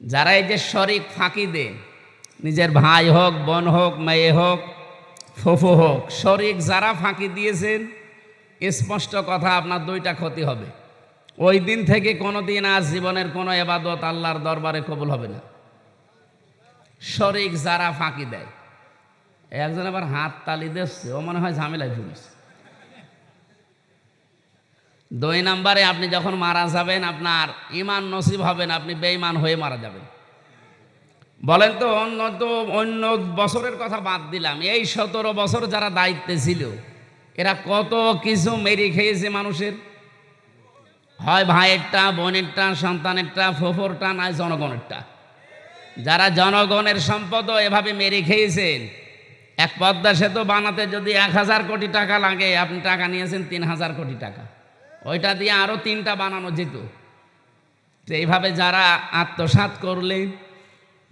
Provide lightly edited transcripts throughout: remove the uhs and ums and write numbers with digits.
যারা এই যে শরিক ফাঁকি দেয়, নিজের ভাই হোক, বোন হোক, মেয়ে হোক, ফুফু হোক, শরিক যারা ফাঁকি দিয়েছেন, স্পষ্ট কথা, আপনার দুইটা ক্ষতি হবে। ওই দিন থেকে কোনোদিন আর জীবনের কোনো ইবাদত আল্লাহর দরবারে কবুল হবে না। শরিক যারা ফাঁকি দেয়, একজন আবার হাত তালি দিচ্ছে, ও মনে হয় ঝামেলায় পড়েছে। 2 নম্বরে, আপনি যখন মারা যাবেন আপনার ঈমান নসিব হবে না, আপনি বেঈমান হয়ে মারা যাবেন। বলেন তো, অন্য বছরের কথা বাদ দিলাম, এই 17 বছর যারা দায়িত্বে ছিল এরা কত কিছু মেরে খেয়েছে মানুষের, হয় ভাইয়েরটা, বোনেরটা, সন্তানেরটা, ফুফুরটা, নয় জনগণেরটা। যারা জনগণের সম্পদও এভাবে মেরে খেয়েছেন, এক পদ্মা সেতু বানাতে যদি 1000 কোটি টাকা লাগে, আপনি টাকা নিয়েছেন 3000 কোটি টাকা, ওইটা দিয়ে আরও 3টা বানানো যেত। তো এইভাবে যারা আত্মসাৎ করলে,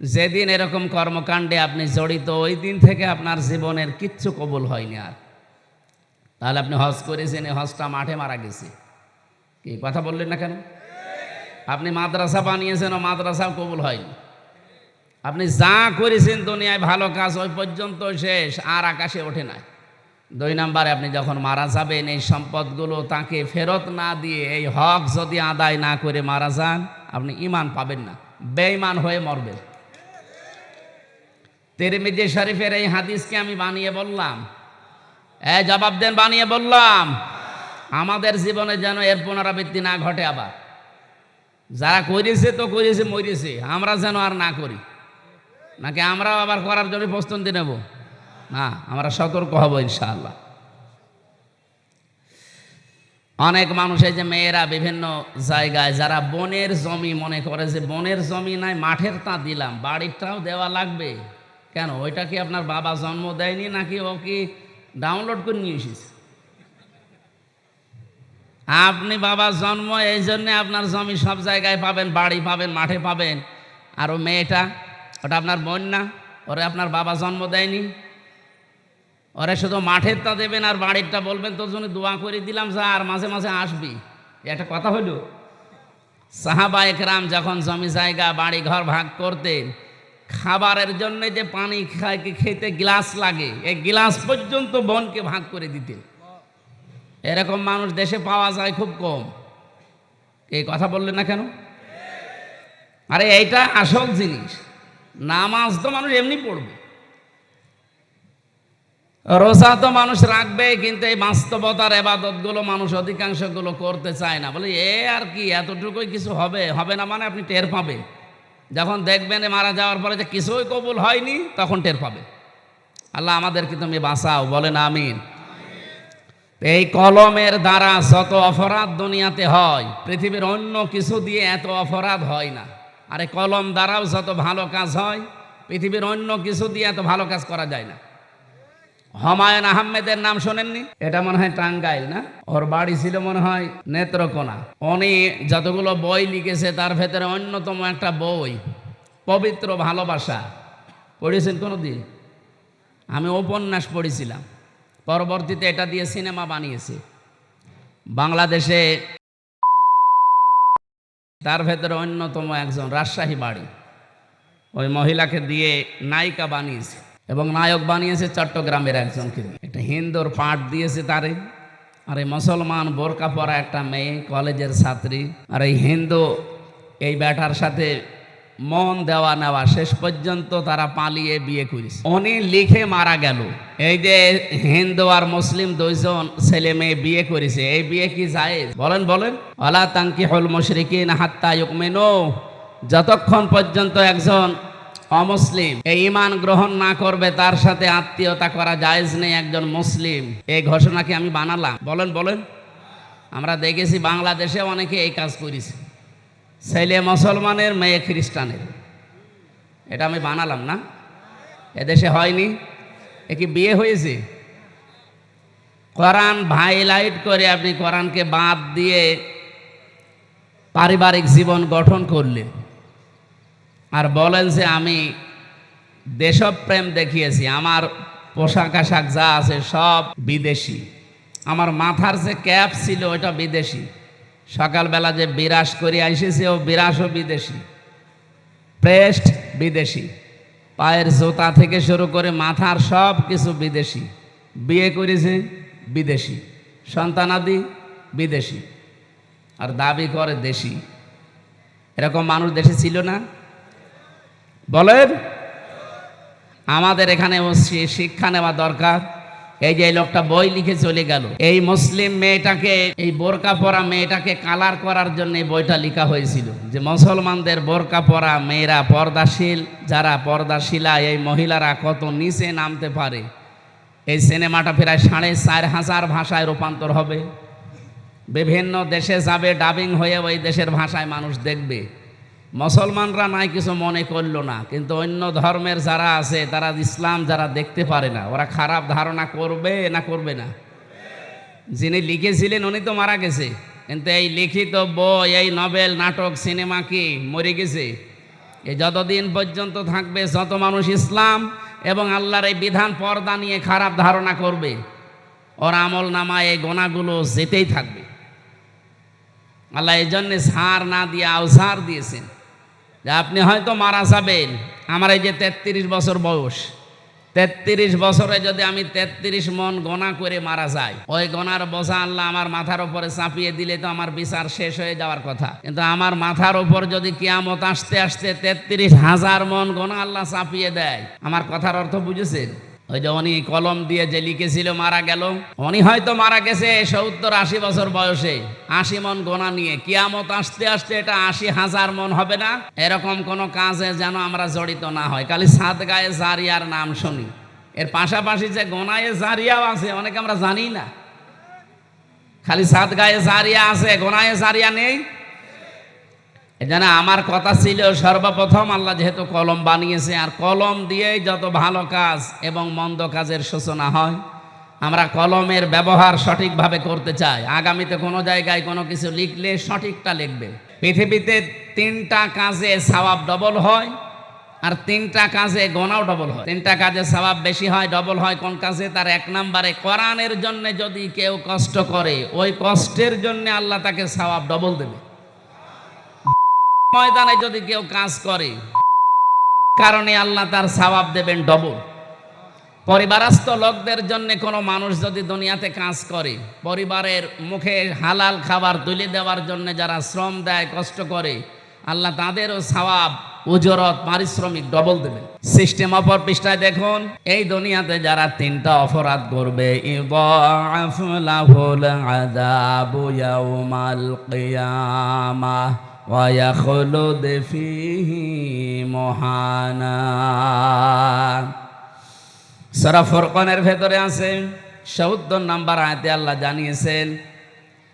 যেদিন এরকম কর্মকাণ্ডে আপনি জড়িত, ওই দিন থেকে আপনার জীবনের কিচ্ছু কবুল হয়নি আর। তাহলে আপনি হজ করেছেন, এই হজটা মাঠে মারা গেছে। কি কথা বললেন না কেন? আপনি মাদ্রাসা বানিয়েছেন, ও মাদ্রাসাও কবুল হয়নি। আপনি যা করেছেন দুনিয়ায় ভালো কাজ, ওই পর্যন্ত শেষ, আর আকাশে ওঠে না। 2 নম্বরে, আপনি যখন মারা যাবেন, এই সম্পদগুলো তাকে ফেরত না দিয়ে, এই হক যদি আদায় না করে মারা যান, আপনি ঈমান পাবেন না, বেঈমান হয়ে মরবেন। তিরমিজি শরীফের এই হাদিসকে আমি বানিয়ে বললাম? জবাব দেন, বানিয়ে বললাম? আমাদের জীবনে যেন এর পুনরাবৃত্তি না ঘটে। আবার যারা করেছে তো করেছে, মরেছে, আমরা যেন আর না করি। নাকি আমরাও আবার করার জন্য প্রস্তুতি নেব? না, আমরা সতর্ক হব ইনশাআল্লাহ। অনেক মানুষ, এই যে মেয়েরা বিভিন্ন জায়গায়, যারা বনের জমি মনে করে যে বনের জমি নাই, মাঠের তা দিলাম, বাড়িরটাও দেওয়া লাগবে। কেন? ওইটা কি আপনার বাবা জন্ম দেয়নি, নাকি ও কি ডাউনলোড করে নিয়ে এসেছে? আপনি বাবা জন্ম, এই জন্যে আপনার জমি সব জায়গায় পাবেন, বাড়ি পাবেন, মাঠে পাবেন। আর ও মেয়েটা, ওটা আপনার বোন না? ওরে আপনার বাবা জন্ম দেয়নি? ওরে শুধু মাঠেরটা দেবেন আর বাড়িরটা বলবেন তোর জন্য দোয়া করে দিলাম, যা, আর মাঝে মাঝে আসবি। একটা কথা হইল, সাহাবা একরাম যখন জমি জায়গা, বাড়ি ঘর ভাগ করতেন, খাবারের জন্য যে পানি খেতে গ্লাস লাগে, এই গ্লাস পর্যন্ত বোনকে ভাগ করে দিতেন। এরকম মানুষ দেশে পাওয়া যায় খুব কম। এই কথা বললেন না কেন? আরে এইটা আসল জিনিস। নামাজ তো মানুষ এমনি পড়বে, রোজা তো মানুষ রাখবে, কিন্তু এই বাস্তবতার ইবাদতগুলো মানুষ অধিকাংশগুলো করতে চায় না। বলে আর কি, এতটুকুই কিছু হবে, হবে না মানে আপনি টের পাবে যখন দেখবেন মারা যাওয়ার পরে যে কিছুই কবুল হয়নি, তখন টের পাবে। আল্লাহ আমাদেরকে তুমি বাঁচাও, বলেন আমিন। এই কলমের দ্বারা যত অপরাধ দুনিয়াতে হয়, পৃথিবীর অন্য কিছু দিয়ে এত অপরাধ হয় না। আর এই কলম দ্বারাও যত ভালো কাজ হয়, পৃথিবীর অন্য কিছু দিয়ে এত ভালো কাজ করা যায় না। হুমায়ুন আহমেদের নাম শোনেননি? এটা মনে হয় টাঙ্গাইল না? ওর বাড়ি ছিল মনে হয় নেত্রকোনা। উনি যতগুলো বই লিখেছে তার ভেতরে অন্যতম একটা বই পবিত্র ভালোবাসা। পড়েছেন কোনোদিন? আমি উপন্যাস পড়েছিলাম, পরবর্তীতে এটা দিয়ে সিনেমা বানিয়েছে বাংলাদেশে। তার ভেতরে অন্যতম একজন, রাজশাহী বাড়ি, ওই মহিলাকে দিয়ে নায়িকা বানিয়েছে, এবং নায়ক বানিয়েছে চট্টগ্রামের একজনকে দিয়ে। একটা হিন্দুর পাঠ দিয়েছে তারে, আর এই মুসলমান বোরকা পরা একটা মেয়ে, কলেজের ছাত্রী। আর এই হিন্দু এই ব্যাটার সাথে মন দেওয়া নেওয়া, শেষ পর্যন্ত তারা পালিয়ে বিয়ে করেছে। উনি লিখে মারা গেল। এই যে হিন্দু আর মুসলিম 2জন ছেলে মেয়ে বিয়ে করেছে, এই বিয়ে কি জায়েজ? বলেন বলেন। ওয়ালা তানকিহুল মুশরিকিনা হাত্তা ইউমিনু, যতক্ষণ পর্যন্ত একজন অমুসলিম এই ঈমান গ্রহণ না করবে, তার সাথে আত্মীয়তা করা জায়েজ নেই একজন মুসলিম। এই ঘোষণা কি আমি বানালাম? বলেন বলেন। আমরা দেখেছি বাংলাদেশে অনেকে এই কাজ করেছে, ছেলে মুসলমানের, মেয়ে খ্রিস্টানের। এটা আমি বানালাম না, এদেশে হয়নি। এ কি বিয়ে হয়েছে? কোরআন ভাইলাইট করে আপনি কোরআনকে বাদ দিয়ে পারিবারিক জীবন গঠন করলেন, আর বলেন যে আমি দেশপ্রেম দেখিয়েছি, আমার পোশাক আশাক যা আছে সব বিদেশি, আমার মাথার যে ক্যাপ ছিল ওটা বিদেশি, সকালবেলা যে বিরাস করে এসেছে ও বিরাসও বিদেশি। টুথপেস্ট বিদেশি, পায়ের জুতা থেকে শুরু করে মাথার সব কিছু বিদেশি, বিয়ে করেছে বিদেশি, সন্তানাদি বিদেশি, আর দাবি করে দেশি। এরকম মানুষ দেশে ছিল না? বলেন। আমাদের এখানে শিক্ষা নেওয়া দরকার। এই যে এই লোকটা বই লিখে চলে গেল, এই মুসলিম মেয়েটাকে, এই বোরকা পরা মেয়েটাকে কালার করার জন্য এই বইটা লেখা হয়েছিল, যে মুসলমানদের বোরকা পরা মেয়েরা পর্দাশীল, যারা পর্দাশীলা এই মহিলারা কত নিচে নামতে পারে। এই সিনেমাটা প্রায় 4,500 ভাষায় রূপান্তর হবে, বিভিন্ন দেশে যাবে, ডাবিং হয়ে ওই দেশের ভাষায় মানুষ দেখবে। মুসলমানরা নাই কিছু মনে করলো না, কিন্তু অন্য ধর্মের যারা আছে, তারা ইসলাম যারা দেখতে পারে না, ওরা খারাপ ধারণা করবে না করবে না? যিনি লিখেছিলেন উনি তো মারা গেছে, কিন্তু এই লিখিত বই, এই নভেল, নাটক, সিনেমা কি মরে গেছে? এই যতদিন পর্যন্ত থাকবে, যত মানুষ ইসলাম এবং আল্লাহর এই বিধান পর্দা নিয়ে খারাপ ধারণা করবে, ওর আমল নামায় এই গোনাগুলো যেতেই থাকবে। আল্লাহ এই জন্যে ছাড় না দিয়ে আউসার দিয়েছেন, যে আপনি হয়তো মারা যাবেন। আমার এই যে 33 বছর বয়স, 33 বছরে যদি আমি 33 মন গোনা করে মারা যাই, ওই গোনার বোঝা আল্লাহ আমার মাথার উপরে চাপিয়ে দিলে তো আমার বিচার শেষ হয়ে যাওয়ার কথা। কিন্তু আমার মাথার উপর যদি কিয়ামত আসতে আসতে 33,000 মন গোনা আল্লাহ চাপিয়ে দেয়, আমার কথার অর্থ বুঝেছেন? ওই যে উনি কলম দিয়ে যে লিখেছিল মারা গেল, উনি হয়তো মারা গেছে 70-80 বছর বয়সে, 80 মন গোনা নিয়ে। কিয়ামত আসতে আসতে এটা 80,000 মন হবে না? এরকম কোনো কাজে যেন আমরা জড়িত না হয়। খালি সাদগায়ে জারিয়ার নাম শুনি, এর পাশাপাশি যে গোনায়ে জারিয়াও আছে অনেকে আমরা জানি না। খালি সাদগায়ে জারিয়া আছে, গোনায়ে জারিয়া নেই। এজন্য আমার কথা ছিল, সর্বপ্রথম আল্লাহ যেহেতু কলম বানিয়েছে, আর কলম দিয়েই যত ভালো কাজ এবং মন্দ কাজের সূচনা হয়, আমরা কলমের ব্যবহার সঠিকভাবে করতে চাই। আগামীতে কোনো জায়গায় কোনো কিছু লিখলে সঠিকটা লিখবে। পৃথিবীতে 3টা কাজে সওয়াব ডবল হয়, আর 3টা কাজে গোনাও ডবল হয়। 3টা কাজে সওয়াব বেশি হয়, ডবল হয় কোন কাজে? তার 1 নম্বরে, কোরআনের জন্য যদি কেউ কষ্ট করে, ওই কষ্টের জন্য আল্লাহ তাকে সওয়াব ডবল দেবে। ময়দানে যদি কেউ কাজ করে, কারণে আল্লাহ তার সওয়াব দেবেন ডবল। পরিবারস্থ লোকদের জন্য কোনো মানুষ যদি দুনিয়াতে কাজ করে, পরিবারের মুখে হালাল খাবার তুলে দেওয়ার জন্য যারা শ্রম দেয়, কষ্ট করে, আল্লাহ তাদেরও সওয়াব, উজরত, পারিশ্রমিক ডবল দেবেন। সিস্টেম অপর পৃষ্ঠায় দেখুন, এই দুনিয়াতে যারা 3টা অপরাধ করবে, ইদাআফু লাহুল আযাবু ইয়াউমাল কিয়ামাহ ওয়া ইয়াখলুদ ফীহি মুহানা। সূরা ফুরকানের ভেতরে আছে ৭৪ নম্বর আয়াতে আল্লাহ জানিয়েছেন,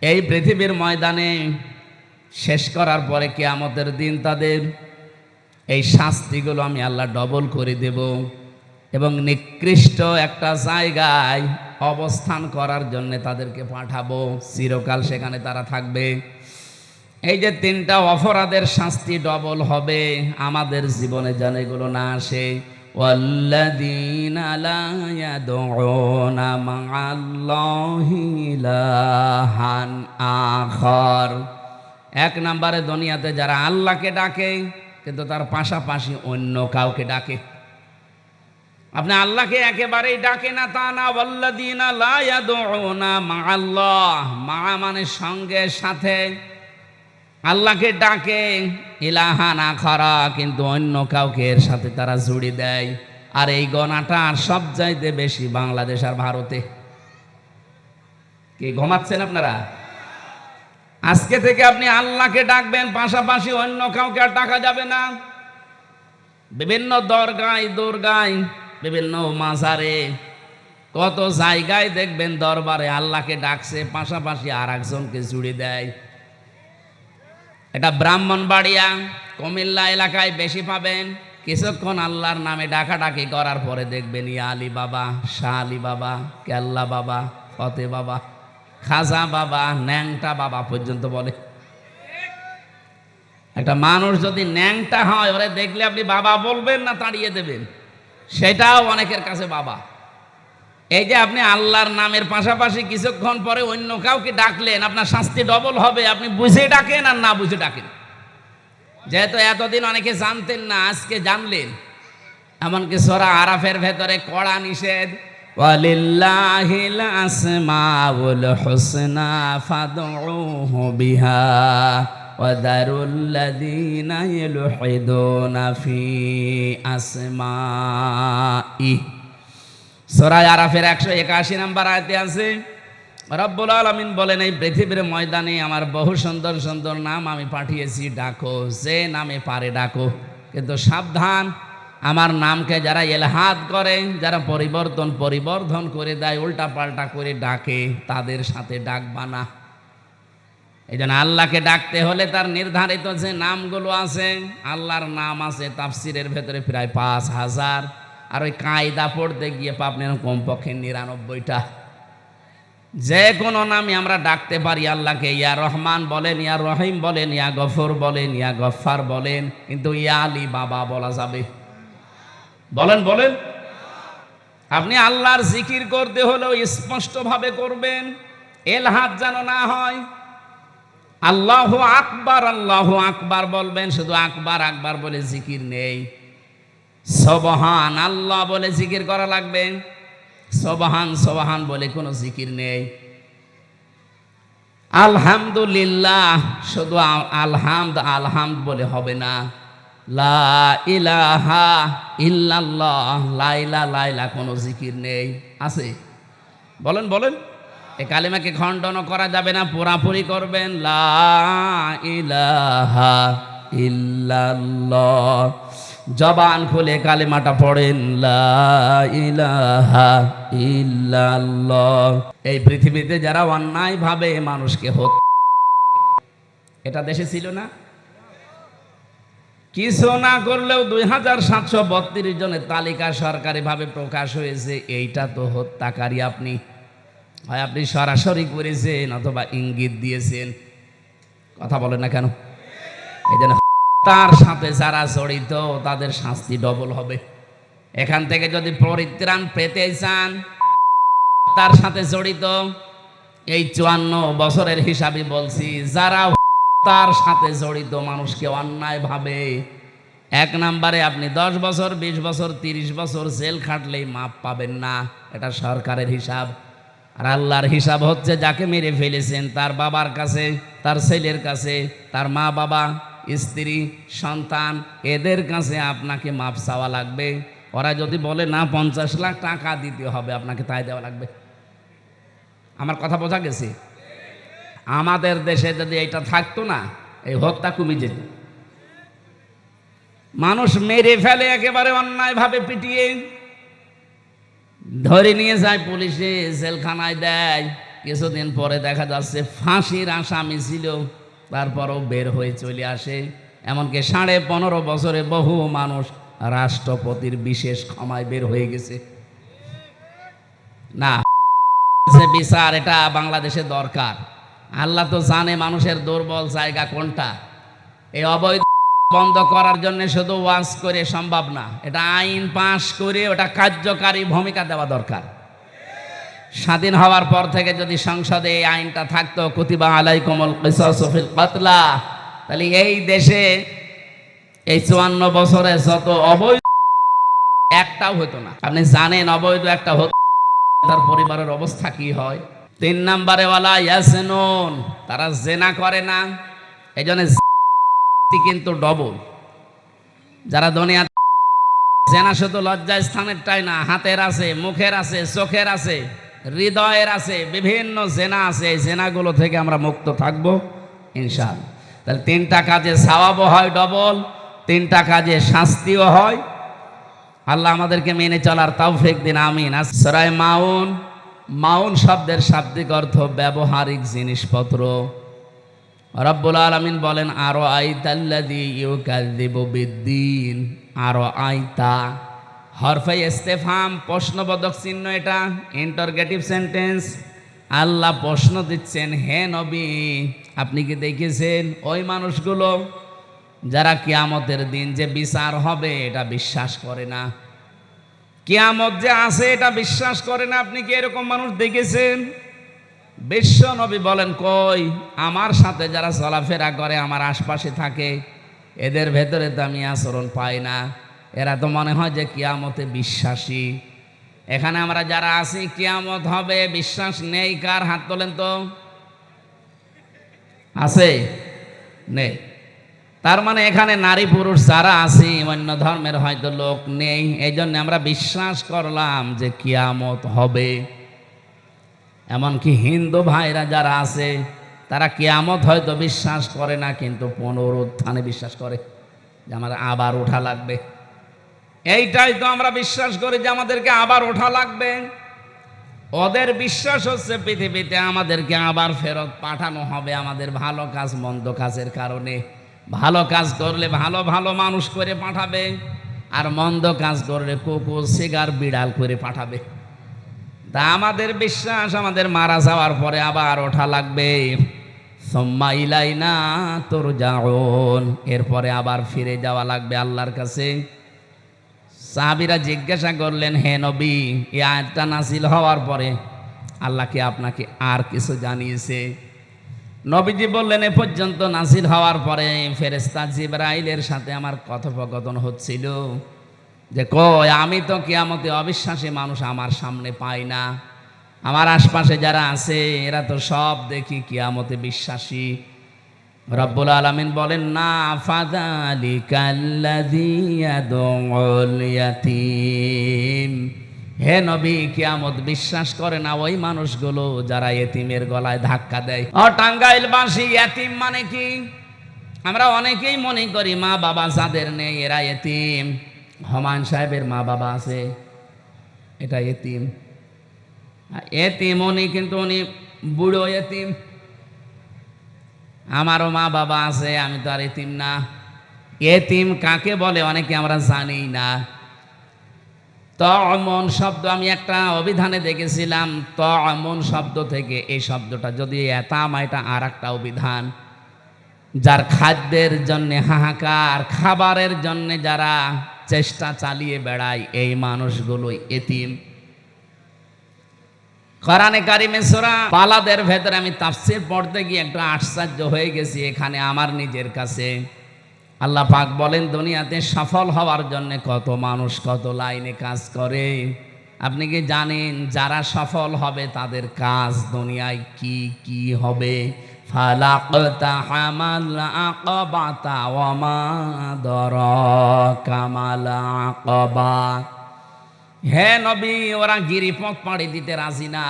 এই পৃথিবীর ময়দানে শেষ করার পরে কিয়ামতের দিন তাদের এই শাস্তিগুলো আমি আল্লাহ ডবল করে দেব, এবং নিকৃষ্ট একটা জায়গায় অবস্থান করার জন্য তাদেরকে পাঠাবো, চিরকাল সেখানে তারা থাকবে। এই যে 3টা অপরাধের শাস্তি ডবল হবে, আমাদের জীবনে যেন এগুলো না আসে। ওয়াল্লাযীনা লা ইয়াদউনা মা'আল্লাহি ইলাহান আখার। 1 নম্বরে, দুনিয়াতে যারা আল্লাহকে ডাকে কিন্তু তার পাশাপাশি অন্য কাউকে ডাকে। আপনি আল্লাহকে একেবারেই ডাকে না তা না। ওয়াল্লাযীনা লা ইয়াদউনা মা'আল্লাহ, মা মানে সঙ্গে, সাথে। আল্লাহকে ডাকে ইলাহান আখারা, কিন্তু অন্য কাউকে এর সাথে তারা জুড়ে দেয়। আর এই গোনাটা সবচাইতে বেশি বাংলাদেশ আর ভারতে। কি ঘুমাচ্ছেন আপনারা? আজকে থেকে আপনি আল্লাহকে ডাকবেন, পাশাপাশি অন্য কাউকে আর ডাকা যাবে না। বিভিন্ন দরগায়, দুর্গায়, বিভিন্ন মাজারে, কত জায়গায় দেখবেন দরবারে আল্লাহকে ডাকছে, পাশাপাশি আর একজনকে জুড়ে দেয়। এটা ব্রাহ্মণবাড়িয়া, কুমিল্লা এলাকায় বেশি পাবেন। কিছুক্ষণ আল্লাহর নামে ডাকাডাকি করার পরে দেখবেন ইয়া আলী বাবা, শাহ আলী বাবা, কেল্লা বাবা, ফতে বাবা, খাজা বাবা, ন্যাংটা বাবা পর্যন্ত বলে। একটা মানুষ যদি ন্যাংটা হয়, ওরে দেখলে আপনি বাবা বলবেন না তাড়িয়ে দেবেন? সেটাও অনেকের কাছে বাবা। এই যে আপনি আল্লাহর নামের পাশাপাশি কিছুক্ষণ পরে অন্য কাউকে ডাকলেন, আপনার শাস্তি ডবল হবে। আপনি বুঝে ডাকেন আর না বুঝে ডাকেন। যেহেতু এতদিন অনেকে জানতেন না, আজকে জানলেন। এমনকি সূরা আরাফের ভেতরে কড়া নিষেধ, ওয়ালিল্লাহিল আসমাউল হুসনা ফাদউহু বিহা ওয়াদারুল্লাযীনা ইউলহিদুনা ফি আসমাই। সূরা আরাফের 181 নম্বর আয়াতে আছে, রব্বুল আলামিন বলেন, এই পৃথিবীর ময়দানে আমার বহু সুন্দর সুন্দর নাম আমি পাঠিয়েছি, ডাকো, যে নামে পারে ডাকো। কিন্তু সাবধান, আমার নামকে যারা ইলহাদ করে, যারা পরিবর্ধন করে দেয়, উল্টা পাল্টা করে ডাকে, তাদের সাথে ডাকবা না। এই জন্য আল্লাহকে ডাকতে হলে তার নির্ধারিত যে নামগুলো আছে, আল্লাহর নাম আছে তাফসিরের ভেতরে প্রায় 5000, আর ওই কায়দা পড়তে গিয়ে পাবেন কমপক্ষে 99টা। যে কোনো নামই আমরা ডাকতে পারি আল্লাহকে, ইয়া রহমান বলেন, ইয়া রহিম বলেন, ইয়া গফর বলেন, ইয়া গফফার বলেন, কিন্তু ইয়া আলী বাবা বলা যাবে? বলেন বলেন। আপনি আল্লাহর জিকির করতে হলেও স্পষ্টভাবে করবেন, এলহাদ যেন না হয়। আল্লাহু আকবার বলবেন, শুধু আকবার আকবার বলে জিকির নেই। সুবহান আল্লাহ বলে জিকির করা লাগবে, সুবহান বলে কোনো জিকির নেই। আলহামদুলিল্লাহ, শুধু আলহামদ বলে হবে না। লা ইলাহা ইল্লাল্লাহ, লাইলা কোনো জিকির নেই। আছে? বলেন বলেন। এই কালিমাকে খণ্ডন করা যাবে না, পুরাপুরি করবেন। লা ইলাহা ইল্লাল্লাহ, জবান খুলে কালিমাটা পড়েন, লা ইলাহা ইল্লাল্লাহ। এই পৃথিবীতে যারা অন্যায়ভাবে মানুষকে এটা দেশে ছিল না? কিছু না করলেও 2732 জনের তালিকা সরকারিভাবে প্রকাশ হয়েছে। এইটা তো হত্যাকারী। আপনি হয় আপনি সরাসরি করেছেন অথবা ইঙ্গিত দিয়েছেন। কথা বলেন না কেন? এই জন্য তার সাথে যারা জড়িত তাদের শাস্তি ডবল হবে। এখান থেকে যদি পরিত্রাণ পেতে চান, তার সাথে জড়িত এই 54 বছরের হিসাবে বলছি, যারা তার সাথে জড়িত মানুষকে অন্যায়ভাবে, 1 নম্বরে আপনি 10 বছর, 20 বছর, 30 বছর জেল খাটলেই মাপ পাবেন না। এটা সরকারের হিসাব। আর আল্লাহর হিসাব হচ্ছে, যাকে মেরে ফেলেছেন তার বাবার কাছে, তার ছেলের কাছে, তার মা বাবা, স্ত্রী, সন্তান, এদের কাছে আপনাকে মাপ চাওয়া লাগবে। ওরা যদি বলে না 50 লাখ টাকা দিতে হবে, আপনাকে তাই দেওয়া লাগবে। আমার কথা বোঝা গেছে? আমাদের দেশে যদি এটা থাকতো না, এই হত্যা কমে যেত। মানুষ মেরে ফেলে একেবারে অন্যায়ভাবে পিটিয়ে, ধরে নিয়ে যায় পুলিশে, জেলখানায় দেয়। কিছুদিন পরে দেখা যাচ্ছে ফাঁসির আসামি ছিল, তারপরও বের হয়ে চলে আসে। এমনকি 15.5 বছরে বহু মানুষ রাষ্ট্রপতির বিশেষ ক্ষমায় বের হয়ে গেছে। না, বিচার এটা বাংলাদেশে দরকার। আল্লাহ তো জানে মানুষের দুর্বল জায়গা কোনটা। এই অবৈধ বন্ধ করার জন্য শুধু ওয়াজ করে সম্ভব না, এটা আইন পাশ করে ওটা কার্যকারী ভূমিকা দেওয়া দরকার। স্বাধীন হওয়ার পর থেকে যদি সংসদে এই আইনটা থাকতো, কুতিবা আলাইকুমুল কিসাসু ফিল কাতলা, তাহলে এই দেশে এই 54 বছরে যত অবৈধ একটাও হতো না। আপনি জানেন অবৈধ একটা হতো, তার পরিবারের অবস্থা কি হয়। 3 নম্বরে ওয়ালা ইয়াসনুন, তারা জেনা করে না। এই জন্য কিন্তু ডবল। যারা দুনিয়া জেনা শুধু লজ্জা স্থানেরটাই না, হাতের আছে, মুখের আছে, চোখের আছে, হৃদয়ের আছে, বিভিন্ন জেনা আছে। এই জেনাগুলো থেকে আমরা মুক্ত থাকবো ইনশাআল্লাহ। তাহলে 3টা কাজে সওয়াবও হয় ডবল, 3টা কাজে শাস্তিও হয়। আল্লাহ আমাদেরকে মেনে চলার তৌফিক দিন, আমিন। সূরা মাউন, মাউন শব্দের শাব্দিক অর্থ ব্যবহারিক জিনিসপত্র। রব্বুল আলামিন বলেন, আরো আইতাল্লাযী ইউকাযযিবু বিদ্দীন। আরো আইতা, হরফে ইস্তেফহাম, প্রশ্নবোধক চিহ্ন, এটা ইন্টারগেটিভ সেন্টেন্স। আল্লাহ প্রশ্ন দিচ্ছেন, হে নবী, আপনি কি দেখেছেন ওই মানুষগুলো যারা কিয়ামতের দিন যে বিচার হবে এটা বিশ্বাস করে না, কিয়ামত যে আছে এটা বিশ্বাস করে না? আপনি কি এরকম মানুষ দেখেছেন? বিশ্ব নবী বলেন, কই, আমার সাথে যারা চলাফেরা করে, আমার আশপাশে থাকে, এদের ভেতরে তো আমি আচরণ পাই না। এরা তো মনে হয় যে কিয়ামতে বিশ্বাসী। এখানে আমরা যারা আছি কিয়ামত হবে বিশ্বাস নেই কার? হাত তোলেন তো। আছে? নেই। তার মানে এখানে নারী পুরুষ যারা আছি, অন্য ধর্মের হয়তো লোক নেই, এই জন্য আমরা বিশ্বাস করলাম যে কিয়ামত হবে। এমনকি হিন্দু ভাইরা যারা আছে তারা কিয়ামত হয়তো বিশ্বাস করে না, কিন্তু পুনরুত্থানে বিশ্বাস করে যে আমাদের আবার ওঠা লাগবে। এইটাই তো আমরা বিশ্বাস করি যে আমাদেরকে আবার ওঠা লাগবে। ওদের বিশ্বাস হচ্ছে পৃথিবীতে আমাদেরকে আবার ফেরত পাঠানো হবে আমাদের ভালো কাজ মন্দ কাজের কারণে। ভালো কাজ করলে ভালো ভালো মানুষ করে পাঠাবে, আর মন্দ কাজ করলে কুকুর সিগার বিড়াল করে পাঠাবে। তা আমাদের বিশ্বাস আমাদের মারা যাওয়ার পরে আবার ওঠা লাগবে। সুম্মা ইলাইনা তুরজাউন, এরপরে আবার ফিরে যাওয়া লাগবে আল্লাহর কাছে। সাহাবীরা জিজ্ঞাসা করলেন, হে নবী, এই আয়াতটা নাযিল হওয়ার পরে আল্লাহ কি আপনাকে আর কিছু জানিয়েছে? নবীজি বললেন, এ পর্যন্ত নাযিল হওয়ার পরে ফেরেশতা জিবরাইলের সাথে আমার কথোপকথন হচ্ছিল যে কই আমি তো কিয়ামতে অবিশ্বাসী মানুষ আমার সামনে পাই না, আমার আশপাশে যারা আছে এরা তো সব দেখি কিয়ামতে বিশ্বাসী। রব্বুল আলামিন বলেন, না ফাযালিকাল্লাযী ইয়াদউল ইয়াতীম, হে নবী কিয়ামত বিশ্বাস করে না ওই মানুষগুলো যারা এতিমের গলায় ধাক্কা দেয়। টাঙ্গাইলবাসী এতিম মানে কি? আমরা অনেকেই মনে করি মা বাবা যাদের নেই এরা এতিম। হুমায়ুন সাহেবের মা বাবা আছে, এটা এতিম। এতিম উনি, কিন্তু উনি বুড়ো এতিম। আমারও মা বাবা আছে, আমি তো আর এতিম না। এতিম কাকে বলে অনেকে আমরা জানি না। তমন শব্দ আমি একটা অভিধানে দেখেছিলাম, তমন শব্দ থেকে এই শব্দটা যদি এতাম, এটা আর একটা অভিধান। যার খাদ্যের জন্য হাহাকার, খাবারের জন্য যারা চেষ্টা চালিয়ে বেড়ায়, এই মানুষগুলোই এতিম। কোরআনে কারিমে সূরা বালাদের ভেতরে আমি তাফসীর পড়তে গিয়ে একটু আশ্চর্য হয়ে গেছি এখানে আমার নিজের কাছে। আল্লাহ পাক বলেন, দুনিয়াতে সফল হওয়ার জন্য কত মানুষ কত লাইনে কাজ করে। আপনি কি জানেন যারা সফল হবে তাদের কাজ দুনিয়ায় কি কি হবে? ফালাকতা হামাল আকাবাতা ওয়া মা দারাকা মাল আকাবা। হে নবী, ওরা গিরিপথ পাড়ি দিতে রাজি না,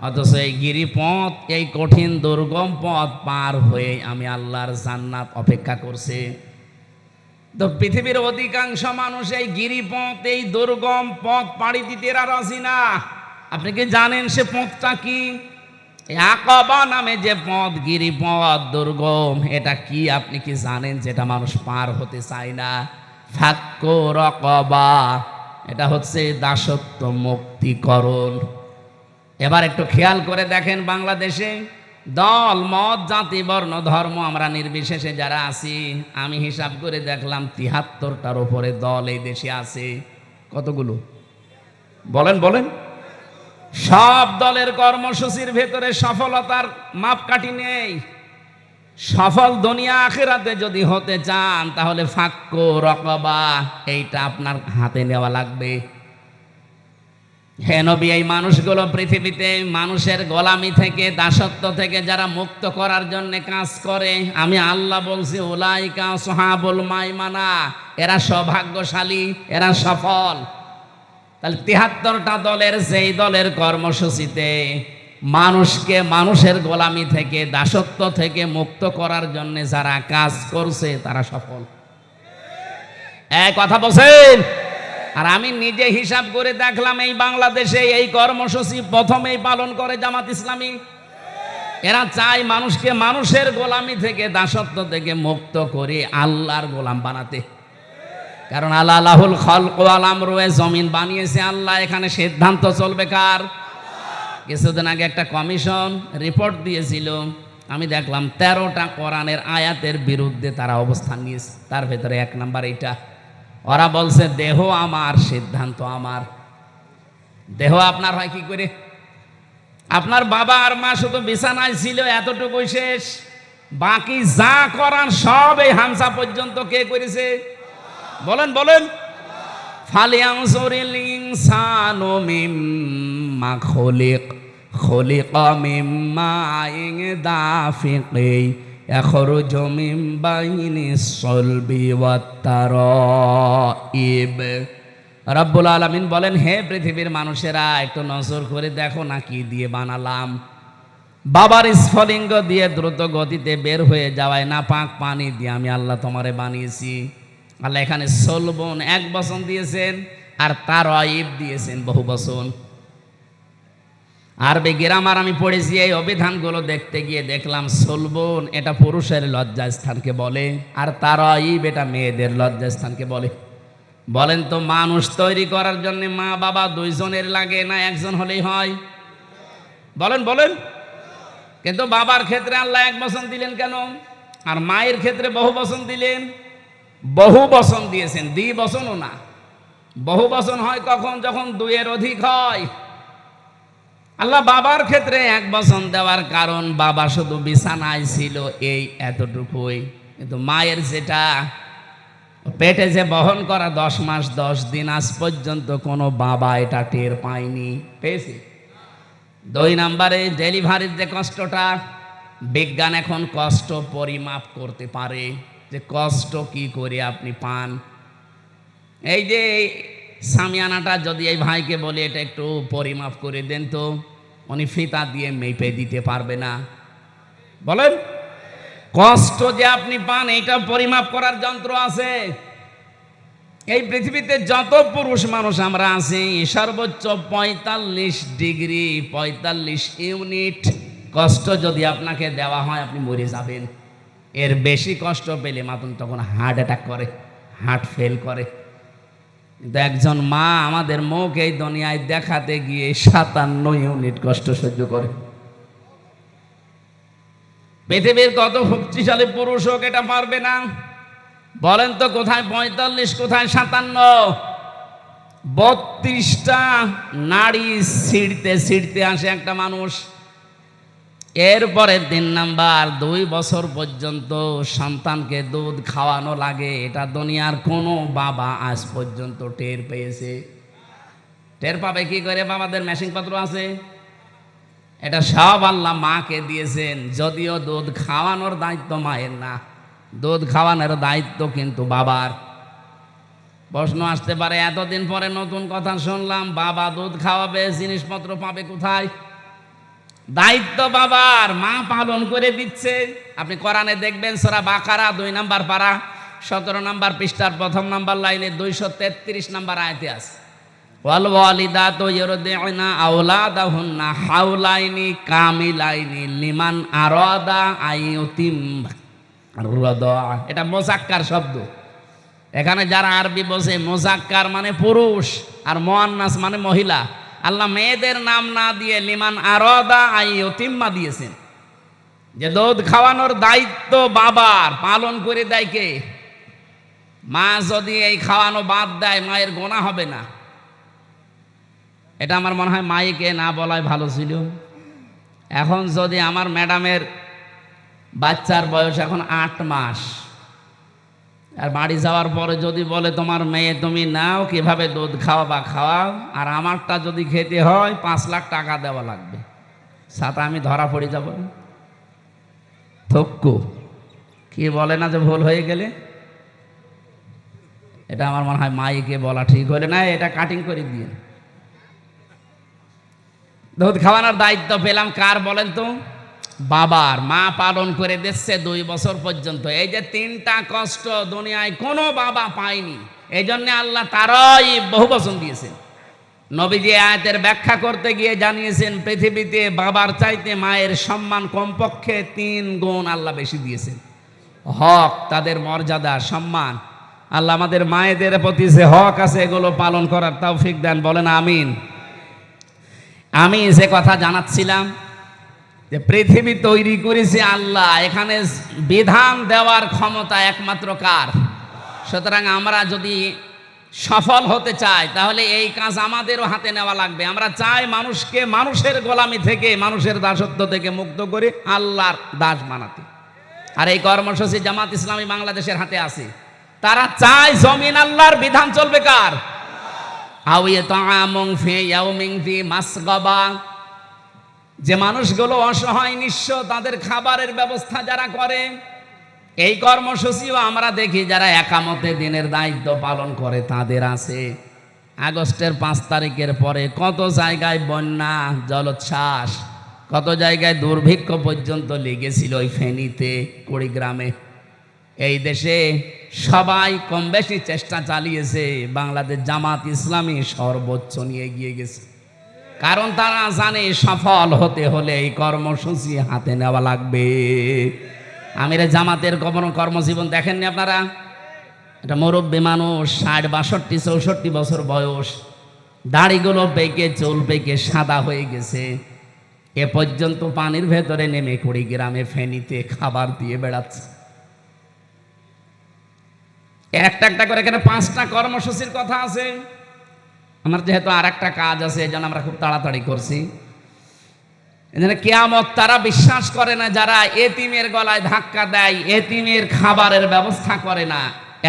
অথচ এই গিরিপথ, এই কঠিন দুর্গম পথ পার হয়ে আমি আল্লাহর জান্নাত অপেক্ষা করছে। তো পৃথিবীর অধিকাংশ মানুষ এই গিরিপথ, এই দুর্গম পথ পাড়ি দিতে রাজি না। আপনি কি জানেন সে পথটা কি? আকাবা নামে যে পথ, গিরিপথ দুর্গম, এটা কি আপনি কি জানেন? যেটা মানুষ পার হতে চায় না। ফাক্কু রাকাবা, এটা হচ্ছে দাসত্ব মুক্তিকরণ। এবার একটু খেয়াল করে দেখেন, বাংলাদেশে দল মত জাতি বর্ণ ধর্ম আমরা নির্বিশেষে যারা আছি, আমি হিসাব করে দেখলাম ৭৩টার উপরে দল এই দেশে আছে। কতগুলো বলেন বলেন? সব দলের কর্মসূচির ভেতরে সফলতার মাপকাঠি নেই। সফল দুনিয়া আখিরাতে যদি হতে চান তাহলে ফাক্কু রাকাবা, এইটা আপনার হাতে নেওয়া লাগবে। হে নবী, এই মানুষগুলো পৃথিবীতে মানুষের গোলামি থেকে, দাসত্ব থেকে যারা মুক্ত করার জন্য কাজ করে, আমি আল্লাহ বলছি উলাইকা আসহাবুল মাইমানা, এরা সৌভাগ্যশালী, এরা সফল। তাহলে ৭৩টা দলের যেই দলের কর্মসূচিতে মানুষকে মানুষের গোলামি থেকে, দাসত্ব থেকে মুক্ত করার জন্য যারা কাজ করছে তারা সফল। কথা বলছেন? আর আমি নিজে হিসাব করে দেখলাম, এই বাংলাদেশে এই কর্মসূচি প্রথমেই পালন করে জামাত ইসলামী। এরা চায় মানুষকে মানুষের গোলামি থেকে, দাসত্ব থেকে মুক্ত করে আল্লাহর গোলাম বানাতে। কারণ আল্লাহুল খালকু ওয়াল আমরু, জমিন বানিয়েছে আল্লাহ, এখানে সিদ্ধান্ত চলবে কার? কিছুদিন আগে একটা কমিশন রিপোর্ট দিয়েছিল, আমি দেখলাম ১৩টা কোরআনের আয়াতের বিরুদ্ধে তারা অবস্থান নিয়েছে। তার ভেতরে ১ নাম্বার এইটা, ওরা বলছে দেহ আমার, সিদ্ধান্ত আমার। দেহ আপনার হয় কি করে? আপনার বাবা আর মা শুধু বিছানায় ছিল, এতটুকুই শেষ। বাকি যা করার সব এই হামসা পর্যন্ত কে করেছে? বলেন বলেন। ফালিয়ানজুরিল ইনসানু মিম্মা খুলিক, খুলিকা মিম্মা ইন দাফিকি ইয়াখরুজু মিন বাইনিস সলবি ওয়াত তারাইব। রব্বুল আলামিন বলেন, হে পৃথিবীর মানুষেরা, একটু নজর করে দেখো না কি দিয়ে বানালাম। বাবার স্ফলিঙ্গ দিয়ে দ্রুত গতিতে বের হয়ে যাওয়ায় না পাক পানি দিয়ে আমি আল্লাহ তোমারে বানিয়েছি। আল্লাহ এখানে সলবন এক বচন দিয়েছেন, আর তারাইব দিয়েছেন বহু বচন। আরবি গ্রামার আমি পড়েছি, এই অভিধানগুলো দেখতে গিয়ে দেখলাম সলবন এটা পুরুষের লজ্জাস্থানকে বলে, আর তারাইব এটা মেয়েদের লজ্জাস্থানকে বলে। বলেন তো, মানুষ তৈরি করার জন্য মা বাবা দুইজনের লাগে না একজন হলেই হয়? বলেন বলেন। কিন্তু বাবার ক্ষেত্রে আল্লাহ এক বচন দিলেন কেন, আর মায়ের ক্ষেত্রে বহু বচন দিলেন? বহু বচন দিয়েছেন, দ্বিবচনও না। বহু বচন হয় কখন? যখন দুইয়ের অধিক হয়। আল্লাহ বাবার ক্ষেত্রে এক বচন দেওয়ার কারণ, বাবা শুধু বিছানায় ছিল এই এতটুকুই, কিন্তু মায়ের যেটা পেটে যে বহন করা 10 মাস 10 দিন, আজ পর্যন্ত কোনো বাবা এটা টের পায়নি। পেয়েছি? 2 নম্বরে, ডেলিভারির যে কষ্টটা, বিজ্ঞান এখন কষ্ট পরিমাপ করতে পারে, যে কষ্ট কি করে আপনি পান। এই যে সামিয়ানাটা যদি এই ভাইকে বলে এটা একটু পরিমাপ করে দেন তো, উনি ফিতা দিয়ে মেপে দিতে পারবে না। বলেন, কষ্ট যে আপনি পান এটা পরিমাপ করার যন্ত্র আছে। এই পৃথিবীতে যত পুরুষ মানুষ আমরা আছি, সর্বোচ্চ 45 ডিগ্রি 45 ইউনিট কষ্ট যদি আপনাকে দেওয়া হয়, আপনি মরে যাবেন। এর বেশি কষ্ট পেলে মাতুন তখন হার্ট অ্যাটাক করে, হার্ট ফেল করে। কিন্তু একজন মা আমাদের মুখ এই দুনিয়ায় দেখাতে গিয়ে 57 ইউনিট কষ্ট সহ্য করে। পৃথিবীর কত শক্তিশালী পুরুষ হোক এটা পারবে না। বলেন তো, কোথায় 45, কোথায় 57? 32টা নাড়ি ছিঁড়তে ছিঁড়তে আসে একটা মানুষ। এরপরে 3 নাম্বার, 2 বছর পর্যন্ত সন্তানকে দুধ খাওয়ানো লাগে। এটা দুনিয়ার কোনো বাবা আজ পর্যন্ত টের পেয়েছে? টের পাবে কি করে? বাবাদের মেশিনপত্র আছে, এটা সব আল্লাহ মাকে দিয়েছেন। যদিও দুধ খাওয়ানোর দায়িত্ব মায়ের না, দুধ খাওয়ানোর দায়িত্ব কিন্তু বাবার। প্রশ্ন আসতে পারে, এতদিন পরে নতুন কথা শুনলাম, বাবা দুধ খাওয়াবে, জিনিসপত্র পাবে কোথায়? দায়িত্ব বাবার, মা পালন করে দিচ্ছে। আপনি কোরআনে দেখবেন, সূরা বাকারা 2 নম্বর পারা 17 নম্বর পৃষ্ঠার 1 নম্বর লাইনে 233 নম্বর আয়াতে আছে, ওয়াল ওয়ালিদাতু ইউরদিউনা আওলাদাহুন্না হাওলাইনি কামিলাইনি লিমান আরাদা আইয়ুতিম রাদা। এটা মুযাক্কার শব্দ। এখানে যারা আরবি বোঝে, মুযাক্কার মানে পুরুষ আর মুআন্নাস মানে মহিলা। আল্লাহ মেয়েদের নাম না দিয়ে লিমান আরাদা আইয়ুতিম্মা দিয়েছেন, যে দুধ খাওয়ানোর দায়িত্ব বাবার, পালন করে দেয় কে? মা যদি এই খাওয়ানো বাদ দেয়, মায়ের গুনাহ হবে না। এটা আমার মনে হয় মাইকে না বলাই ভালো ছিল। এখন যদি আমার ম্যাডামের বাচ্চার বয়স এখন 8 মাস, আর বাড়ি যাওয়ার পরে যদি বলে তোমার মেয়ে তুমি নাও, কিভাবে দুধ খাওয়াবা খাওয়াও, আর আমারটা যদি খেতে হয় 5 লাখ টাকা দেওয়া লাগবে, সাথে আমি ধরা পড়ে যাব না? থক্কু কি বলে না যে ভুল হয়ে গেলে? এটা আমার মনে হয় মাইকে বলা ঠিক হলে না, এটা কাটিং করে দিয়ে। দুধ খাওয়ানোর দায়িত্ব পেলাম কার বলেন তো? বাবার। মা পালন করে দিচ্ছে 2 বছর পর্যন্ত। এই যে 3টা কষ্ট দুনিয়ায় কোনো বাবা পায়নি, এই জন্য আল্লাহ তারাই বহু বচন দিয়েছেন। নবীজি আয়াতের ব্যাখ্যা করতে গিয়ে জানিয়েছেন, পৃথিবীতে বাবার চাইতে মায়ের সম্মান কমপক্ষে 3 গুণ আল্লাহ বেশি দিয়েছেন। হক, তাদের মর্যাদা, সম্মান। আল্লাহ আমাদের মায়েদের প্রতি যে হক আছে এগুলো পালন করার তৌফিক দেন, বলেন আমিন। আমি যে কথা জানাচ্ছিলাম, যে পৃথিবী তৈরি করেছে আল্লাহ, এখানে বিধান দেওয়ার ক্ষমতা একমাত্র কার? সুতরাং আমরা যদি সফল হতে চাই, তাহলে এই কাজ আমাদেরও হাতে নেওয়া লাগবে। আমরা চাই মানুষকে মানুষের গোলামি থেকে, মানুষের দাসত্ব থেকে মুক্ত করে আল্লাহর দাস বানাতে। আর এই কর্মসূচি জামাত ইসলামী বাংলাদেশের হাতে আছে। তারা চায় জমিন আল্লাহর বিধান চলবে কার? যে মানুষগুলো অসহায় নিঃস্ব তাদের খাবারের ব্যবস্থা যারা করে, এই কর্মসূচিও আমরা দেখি যারা একামতে দিনের দায়িত্ব পালন করে তাদের আছে। আগস্টের 5 তারিখের পরে কত জায়গায় বন্যা, জলোচ্ছ্বাস, কত জায়গায় দুর্ভিক্ষ পর্যন্ত লেগেছিল ওই ফেনীতে, কুড়িগ্রামে। এই দেশে সবাই কম বেশি চেষ্টা চালিয়েছে, বাংলাদেশ জামাত ইসলামী সর্বোচ্চ নিয়ে গিয়ে গেছে। কারণ তারা জানে সফল হতে হলে এই কর্মসূচি হাতে নেওয়া লাগবে। আমির জামাতের কর্মজীবন দেখেননি আপনারা? এটা মুরব্বী মানুষ, 60, 62, 64 বছর বয়স, দাড়িগুলো পেকে, চুল পেকে সাদা হয়ে গেছে। এ পর্যন্ত পানির ভেতরে নেমে কুড়িগ্রামে, ফেনীতে খাবার দিয়ে বেড়াচ্ছে। একটা একটা করে এখানে 5টা কর্মসূচির কথা আছে। আমার যেহেতু আর একটা কাজ আছে, এই জন্য আমরা খুব তাড়াতাড়ি করছি। এখানে কিয়ামত তারা বিশ্বাস করে না যারা এতিমের গলায় ধাক্কা দেয়, এতিমের খাবারের ব্যবস্থা করে না।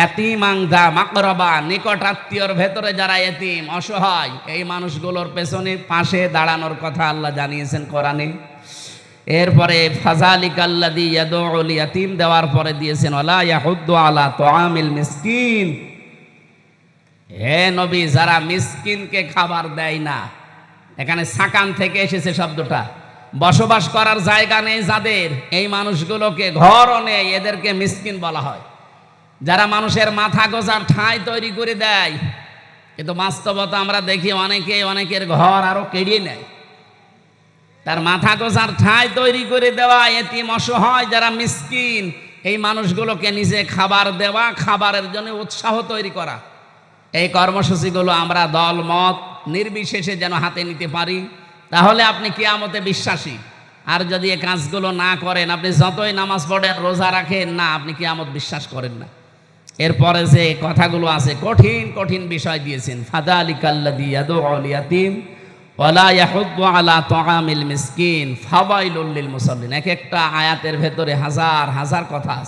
এতিমাংদা মাকরাবা, নিকট আত্মীয়র ভেতরে যারা এতিম অসহায়, এই মানুষগুলোর পেছনে পাশে দাঁড়ানোর কথা আল্লাহ জানিয়েছেন কোরআনে। এরপরে ফাযালিকাল্লাযী ইয়াদউল ইয়াতীম দেওয়ার পরে দিয়েছেন ওয়ালা ইয়াহুদ্দু আলা তুআমিল মিসকিন। হে নবী, যারা মিসকিনকে খাবার দেয় না, এখানে সাকান থেকে এসেছে শব্দটা। বসবাস করার জায়গা নেই যাদের, এই মানুষগুলোকে ঘরও নেই, এদেরকে মিসকিন বলা হয়। যারা মানুষের মাথা গোজার ঠাঁই তৈরি করে দেয়, কিন্তু বাস্তবতা আমরা দেখি অনেকের ঘর আরো কেড়িয়ে নেয়। তার মাথা গোজার ঠাঁই তৈরি করে দেওয়া এতিম অসহায় যারা মিসকিন, এই মানুষগুলোকে নিজে খাবার দেওয়া, খাবারের জন্য উৎসাহ তৈরি করা। এই কর্মসূচিগুলো আমরা দল মত নির্বিশেষে যেন হাতে নিতে পারি, তাহলে আপনি কিয়ামতে বিশ্বাসী। আর যদি এই কাজগুলো না করেন, আপনি যতই নামাজ পড়েন, রোজা রাখেন না, আপনি কিয়ামত বিশ্বাস করেন না। এরপরে যে কথাগুলো আছে, কঠিন কঠিন বিষয় দিয়েছেন। ফাযালিকাল্লাযী ইয়াদউল ইয়াতীম ওয়ালা ইয়াহুদ্দু আলা তুআমিল মিসকিন ফাওয়াইলুল লিল মুসাল্লিন। এক একটা আয়াতের ভেতরে হাজার হাজার কথা আছে।